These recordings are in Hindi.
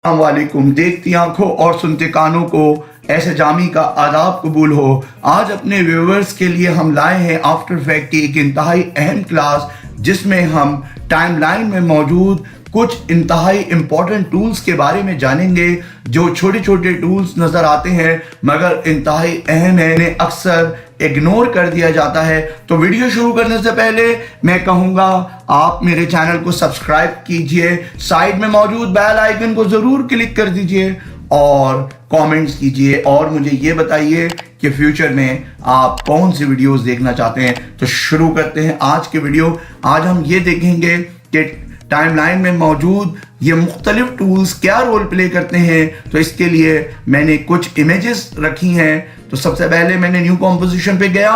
वालेकुम। देखती आंखों और सुनते कानों को ऐसे जामी का आदाब कबूल हो। आज अपने व्यूवर्स के लिए हम लाए हैं आफ्टर इफेक्ट की एक इंतहाई अहम क्लास, जिसमें हम टाइमलाइन में मौजूद कुछ इंतहाई इंपॉर्टेंट टूल्स के बारे में जानेंगे। जो छोटे छोटे टूल्स नजर आते हैं मगर इंतहाई अहम है, इन्हें अक्सर इग्नोर कर दिया जाता है। तो वीडियो शुरू करने से पहले मैं कहूंगा आप मेरे चैनल को सब्सक्राइब कीजिए, साइड में मौजूद बेल आइकन को जरूर क्लिक कर दीजिए और कमेंट्स कीजिए और मुझे ये बताइए कि फ्यूचर में आप कौन सी वीडियोस देखना चाहते हैं। तो शुरू करते हैं आज के वीडियो। आज हम ये देखेंगे कि टाइमलाइन में मौजूद ये मुख्तलिफ टूल्स क्या रोल प्ले करते हैं। तो इसके लिए मैंने कुछ इमेजेस रखी हैं। तो सबसे पहले मैंने न्यू कॉम्पोजिशन पे गया,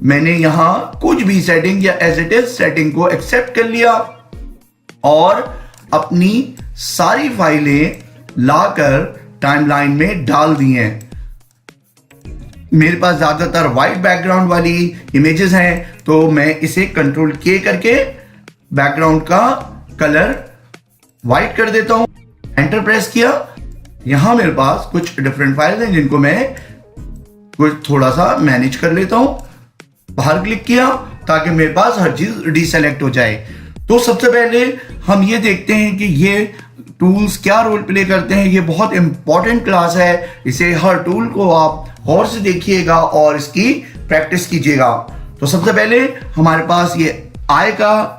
मैंने यहां कुछ भी सेटिंग या एज इट इज सेटिंग को एक्सेप्ट कर लिया और अपनी सारी फाइलें लाकर टाइमलाइन में डाल दी हैं। मेरे पास ज्यादातर व्हाइट बैकग्राउंड वाली इमेजेस हैं, तो मैं इसे कंट्रोल के करके बैकग्राउंड का कलर व्हाइट कर देता हूं। एंटर प्रेस किया। यहां मेरे पास कुछ डिफरेंट फाइल्स हैं जिनको मैं कुछ थोड़ा सा मैनेज कर लेता हूं। बाहर क्लिक किया ताकि मेरे पास हर चीज डीसेलेक्ट हो जाए। तो सबसे पहले हम ये देखते हैं कि ये टूल्स क्या रोल प्ले करते हैं। ये बहुत इंपॉर्टेंट क्लास है, इसे हर टूल को आप गौर से देखिएगा और इसकी प्रैक्टिस कीजिएगा। तो सबसे पहले हमारे पास ये आई का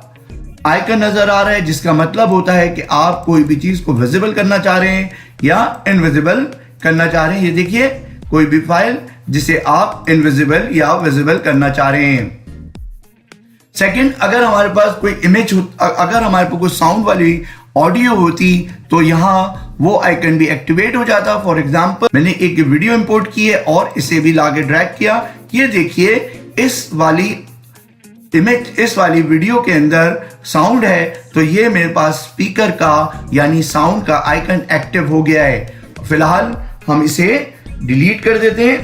आइकन नजर आ रहा है, जिसका मतलब होता है कि आप कोई भी चीज को विजिबल करना चाह रहे हैं या इनविजिबल करना चाह रहे हैं। ये देखिए, कोई भी फाइल जिसे आप इनविजिबल या विजिबल करना चाह रहे हैं। सेकंड, अगर हमारे पास कोई इमेज अगर हमारे पास कोई साउंड वाली ऑडियो होती तो यहां वो आइकन भी एक्टिवेट हो जाता। फॉर एग्जांपल, मैंने एक वीडियो इंपोर्ट की है और इसे भी लाके ड्रैग किया। ये देखिए, इस वाली वीडियो के अंदर साउंड है, तो ये मेरे पास स्पीकर का यानी साउंड का आइकन एक्टिव हो गया है। फिलहाल हम इसे डिलीट कर देते हैं,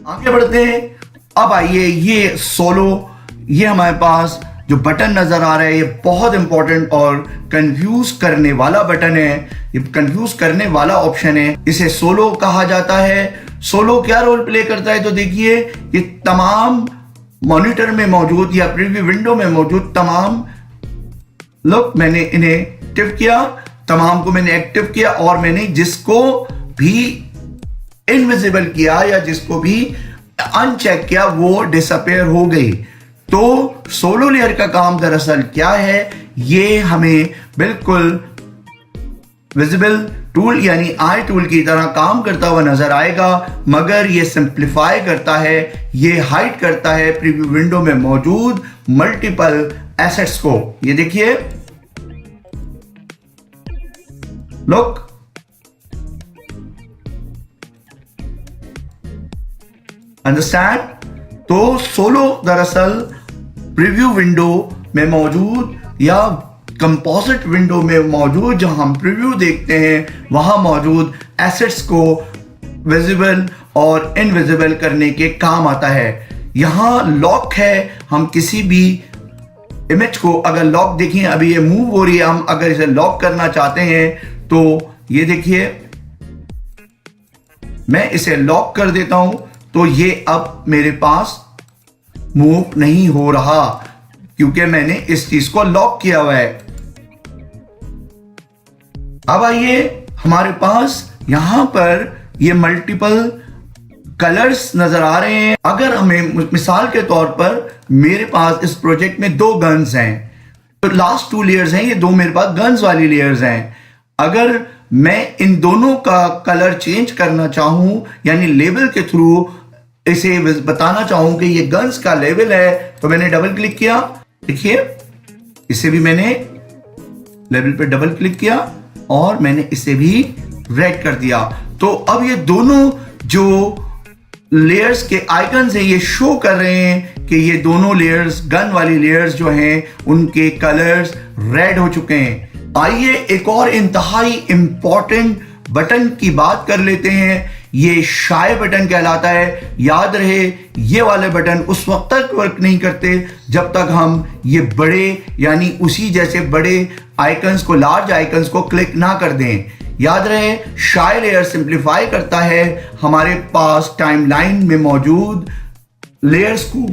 आगे बढ़ते हैं। अब आइए, ये सोलो, ये हमारे पास जो बटन नजर आ रहा है ये बहुत इंपॉर्टेंट और कंफ्यूज करने वाला बटन है। ये कंफ्यूज करने वाला ऑप्शन है, इसे सोलो कहा जाता है। सोलो क्या रोल प्ले करता है, तो देखिए, ये तमाम मॉनिटर में मौजूद या प्रीव्यू विंडो में मौजूद तमाम लोग, मैंने इन्हें एक्टिव किया, तमाम को मैंने एक्टिव किया और मैंने जिसको भी इनविजिबल किया या जिसको भी अनचेक किया वो डिसअपेयर हो गई। तो सोलो लेयर का काम दरअसल क्या है, ये हमें बिल्कुल विजिबल टूल यानी आई टूल की तरह काम करता हुआ नजर आएगा, मगर ये सिंप्लीफाई करता है, ये हाइड करता है प्रीव्यू विंडो में मौजूद मल्टीपल एसेट्स को। ये देखिए, लुक, अंडरस्टैंड। तो सोलो दरअसल प्रीव्यू विंडो में मौजूद या कंपोजिट विंडो में मौजूद, जहां हम प्रीव्यू देखते हैं, वहां मौजूद एसेट्स को विजिबल और इनविजिबल करने के काम आता है। यहां लॉक है, हम किसी भी इमेज को अगर लॉक देखिए, अभी ये मूव हो रही है, हम अगर इसे लॉक करना चाहते हैं तो ये देखिए, मैं इसे लॉक कर देता हूं तो ये अब मेरे पास मूव नहीं हो रहा क्योंकि मैंने इस चीज को लॉक किया हुआ है। अब आइए, हमारे पास यहां पर ये मल्टीपल कलर्स नजर आ रहे हैं। अगर हमें मिसाल के तौर पर मेरे पास इस प्रोजेक्ट में 2 गन्स हैं, तो लास्ट 2 लेयर्स हैं, ये 2 मेरे पास गन्स वाली लेयर्स हैं। अगर मैं इन दोनों का कलर चेंज करना चाहूं यानी लेबल के थ्रू इसे बताना चाहूं कि ये गन्स का लेवल है, तो मैंने डबल क्लिक किया। देखिए, इसे भी मैंने लेवल पे डबल क्लिक किया और मैंने इसे भी रेड कर दिया। तो अब ये दोनों जो लेयर्स के आइकन्स हैं ये शो कर रहे हैं कि ये दोनों लेयर्स, गन वाली लेयर्स जो हैं, उनके कलर्स रेड हो चुके हैं। आइए एक और इंतहाई इंपॉर्टेंट बटन की बात कर लेते हैं। ये शाये बटन कहलाता है। याद रहे ये वाले बटन उस वक्त तक वर्क नहीं करते जब तक हम ये बड़े यानी उसी जैसे बड़े आइकन्स को, लार्ज आइकन्स को क्लिक ना कर दें। याद रहे शाये लेयर सिंप्लीफाई करता है हमारे पास टाइमलाइन में मौजूद लेयर्स को,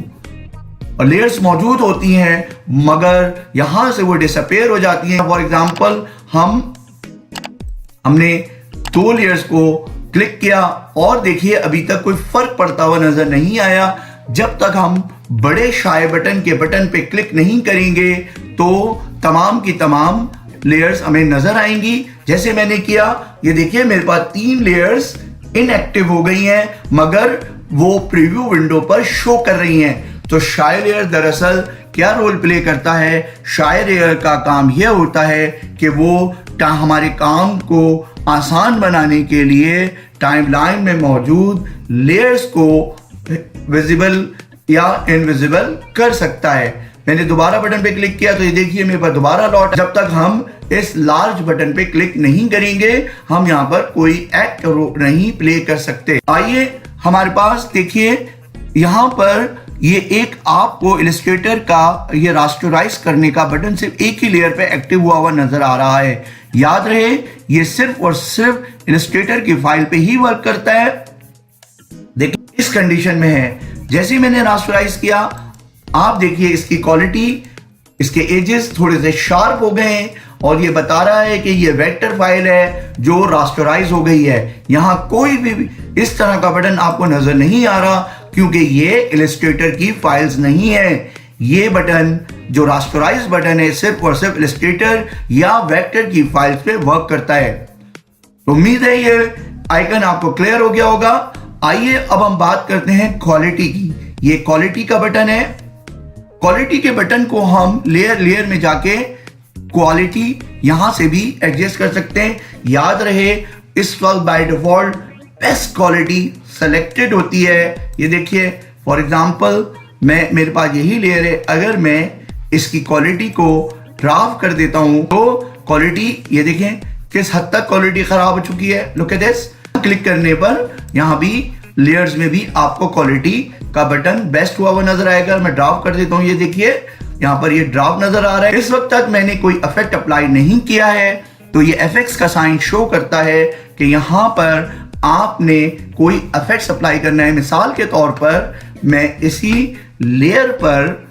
और लेयर्स मौजूद होती हैं मगर यहां से वो डिसअपेयर हो जाती हैं। फॉर एग्जांपल हमने 2 लेयर्स को क्लिक किया और देखिए अभी तक कोई फर्क पड़ता हुआ नजर नहीं आया। जब तक हम बड़े शाये बटन के बटन पे क्लिक नहीं करेंगे तो तमाम की तमाम लेयर्स हमें नजर आएंगी। जैसे मैंने किया, ये देखिए मेरे पास 3 लेयर्स इनएक्टिव हो गई हैं मगर वो प्रीव्यू विंडो पर शो कर रही हैं। तो शाये लेयर दरअसल क्या रोल प्ले करता है? शाये लेयर का काम यह होता है कि वो हमारे काम को आसान बनाने के लिए टाइमलाइन में मौजूद लेयर्स को विजिबल या इनविजिबल कर सकता है। मैंने दोबारा बटन पे क्लिक किया तो ये देखिए मेरे पास दोबारा लौट। जब तक हम इस लार्ज बटन पे क्लिक नहीं करेंगे हम यहाँ पर कोई एक्ट नहीं प्ले कर सकते। आइए हमारे पास देखिए यहाँ पर ये एक आपको इलस्ट्रेटर का ये रास्टराइज करने का बटन सिर्फ एक ही लेयर पे एक्टिव हुआ नजर आ रहा है। याद रहे ये सिर्फ और सिर्फ इलस्ट्रेटर की फाइल पे ही वर्क करता है। देखिए इस कंडीशन में है। जैसे ही मैंने रास्टराइज किया आप देखिए इसकी क्वालिटी, इसके एजेस थोड़े से शार्प हो गए हैं और ये बता रहा है कि ये वेक्टर फाइल है जो रास्टराइज हो गई है। यहां कोई भी इस तरह का बटन आपको नजर नहीं आ रहा क्योंकि ये इलस्ट्रेटर की फाइल्स नहीं है। ये बटन जो रास्टराइज बटन है सिर्फ और सिर्फ इलस्ट्रेटर या वेक्टर की फाइल्स पे वर्क करता है। तो उम्मीद है ये आइकन आपको क्लियर हो गया होगा। आइए अब हम बात करते हैं क्वालिटी की। ये क्वालिटी का बटन है। क्वालिटी के बटन को हम लेयर में जाके क्वालिटी यहां से भी एडजस्ट कर सकते हैं। याद रहे इस वक्त by default best quality selected होती है। ये देखिए फॉर एग्जांपल मेरे पास यही लेयर है, अगर मैं इसकी क्वालिटी को ड्राफ्ट कर देता हूं तो क्वालिटी ये देखें किस हद तक क्वालिटी खराब हो चुकी है। Look at this. क्लिक करने पर यहां भी लेयर्स में भी आपको क्वालिटी का बटन बेस्ट हुआ नजर आएगा। मैं ड्राफ्ट कर देता हूं, ये देखिए यहां पर ये ड्राफ्ट नजर आ रहा है। इस वक्त तक मैंने कोई इफेक्ट अप्लाई नहीं किया है तो ये एफएक्स का साइन शो करता है कि यहां पर आपने कोई इफेक्ट्स अप्लाई करना है। मिसाल के तौर पर मैं इसी लेयर पर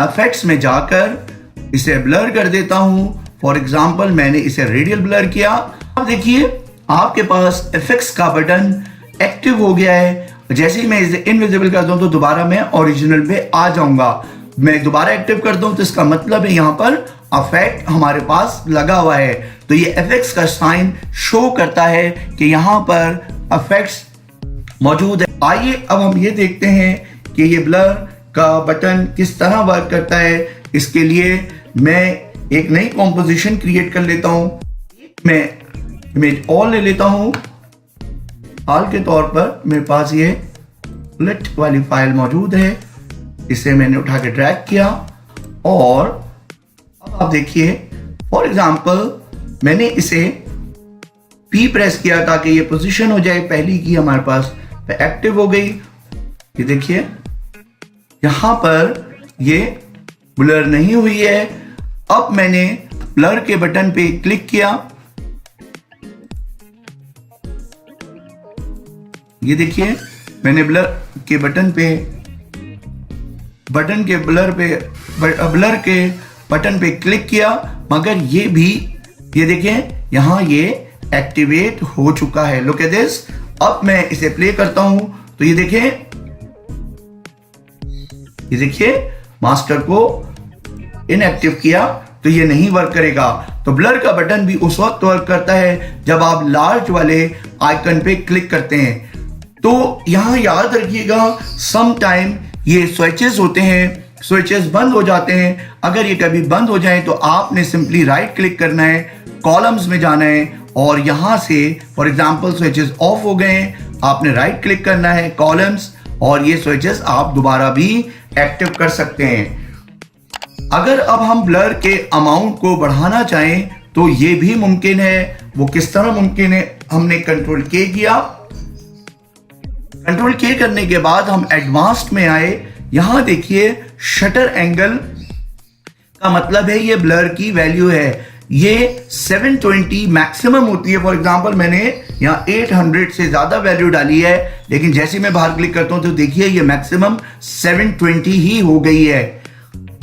इफेक्ट्स में जाकर इसे ब्लर कर देता हूं। फॉर एग्जांपल मैंने इसे रेडियल ब्लर किया। अब देखिए आपके पास इफेक्ट्स का बटन एक्टिव हो गया है। जैसे ही मैं इसे इनविजिबल कर दूं तो दोबारा मैं ओरिजिनल पे आ जाऊंगा। मैं दोबारा एक्टिव कर दूं तो इसका मतलब है यहां पर इफेक्ट हमारे पास लगा हुआ है। तो ये इफेक्ट्स का साइन शो करता है कि यहां पर इफेक्ट्स मौजूद है। आइए अब हम ये देखते हैं कि ये ब्लर का बटन किस तरह वर्क करता है। इसके लिए मैं एक नई कॉम्पोजिशन क्रिएट कर लेता हूं। मैं इमेज ऑल ले लेता हूं। हाल के तौर पर मेरे पास ये लिट वाली फाइल मौजूद है। इसे मैंने उठा के ड्रैग किया और अब आप देखिए फॉर एग्जांपल मैंने इसे P प्रेस किया ताकि ये पोजीशन हो जाए पहली की हमारे पास एक्टिव हो गई। ये देखिए यहां पर ये ब्लर नहीं हुई है। अब मैंने ब्लर के बटन पे क्लिक किया। ये देखिए मैंने ब्लर के बटन पे क्लिक किया मगर ये भी ये देखें यहां ये एक्टिवेट हो चुका है। Look at this. अब मैं इसे प्ले करता हूं तो ये देखिए मास्टर को इनएक्टिव किया तो ये नहीं वर्क करेगा। तो ब्लर का बटन भी उस वक्त वर्क करता है जब आप लार्ज वाले आइकन पे क्लिक करते हैं। तो यहां याद रखिएगा सम टाइम ये स्विचेस होते हैं, स्विचेस बंद हो जाते हैं। अगर ये कभी बंद हो जाए तो आपने सिंपली राइट क्लिक करना है, कॉलम्स में जाना है और यहां से फॉर एग्जांपल स्विचेस ऑफ हो गए, आपने राइट क्लिक करना है कॉलम्स और ये स्विचेस आप दोबारा भी एक्टिव कर सकते हैं। अगर अब हम ब्लर के अमाउंट को बढ़ाना चाहें तो ये भी मुमकिन है। वो किस तरह मुमकिन है, हमने कंट्रोल के किया कंट्रोल के करने के बाद हम एडवांस्ड में आए। यहां देखिए शटर एंगल का मतलब है ये ब्लर की वैल्यू है, ये 720 मैक्सिमम होती है। फॉर एग्जांपल मैंने यहाँ 800 से ज्यादा वैल्यू डाली है, लेकिन जैसे मैं बाहर क्लिक करता हूं तो देखिए ये मैक्सिमम 720 ही हो गई है।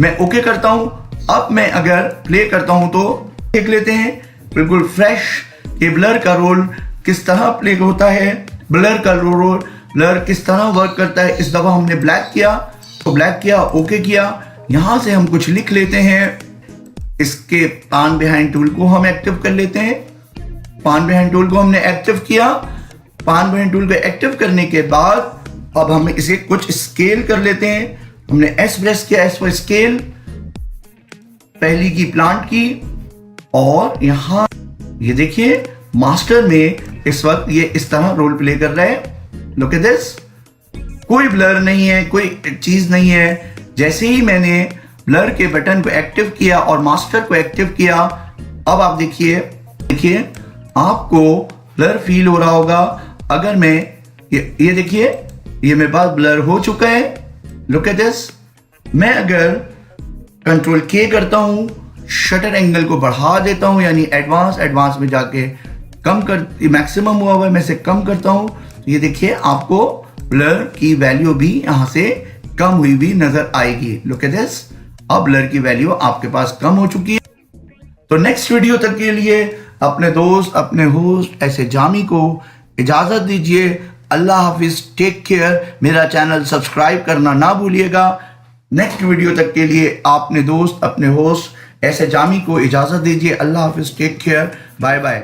मैं ओके करता हूं। अब मैं अगर प्ले करता हूं तो देख लेते हैं बिल्कुल फ्रेश ये ब्लर का रोल किस तरह प्ले होता है, ब्लर का रोल ब्लर किस तरह वर्क करता है। इस दफा हमने ब्लैक किया तो ब्लैक किया, ओके किया। यहां से हम कुछ लिख लेते हैं, इसके पान बिहाइंड टूल को हम एक्टिव कर लेते हैं। पान बिहाइंड टूल को हमने एक्टिव किया। पान बिहाइंड टूल को एक्टिव करने के बाद अब हम इसे कुछ स्केल कर लेते हैं। हमने एस प्रेस किया, एस फॉर स्केल, पहली की प्लांट की, और यहां ये देखिए मास्टर में इस वक्त ये इस तरह रोल प्ले कर रहा है। लुक एट दिस, कोई ब्लर नहीं है, कोई चीज नहीं है। जैसे ही मैंने ब्लर के बटन को एक्टिव किया और मास्टर को एक्टिव किया, अब आप देखिए आपको ब्लर फील हो रहा होगा। अगर मैं ये देखिए ये मेरे पास ब्लर हो चुका है। लुक एट दिस, मैं अगर कंट्रोल के करता हूं, शटर एंगल को बढ़ा देता हूं, यानी एडवांस में जाके कम कर, मैक्सिमम हुआ हुआ है, मैं इसे कम करता हूं, तो ये देखिए आपको ब्लर की वैल्यू भी यहां से कम हुई भी नजर आएगी। लुक एट दिस, अब ब्लर की वैल्यू आपके पास कम हो चुकी है। तो नेक्स्ट वीडियो तक के लिए अपने दोस्त, अपने होस्ट ऐसे जामी को इजाजत दीजिए। अल्लाह हाफिज, टेक केयर। मेरा चैनल सब्सक्राइब करना ना भूलिएगा। नेक्स्ट वीडियो तक के लिए अपने दोस्त, अपने होस्ट ऐसे जामी को इजाजत दीजिए। अल्लाह हाफिज, टेक केयर, बाय बाय।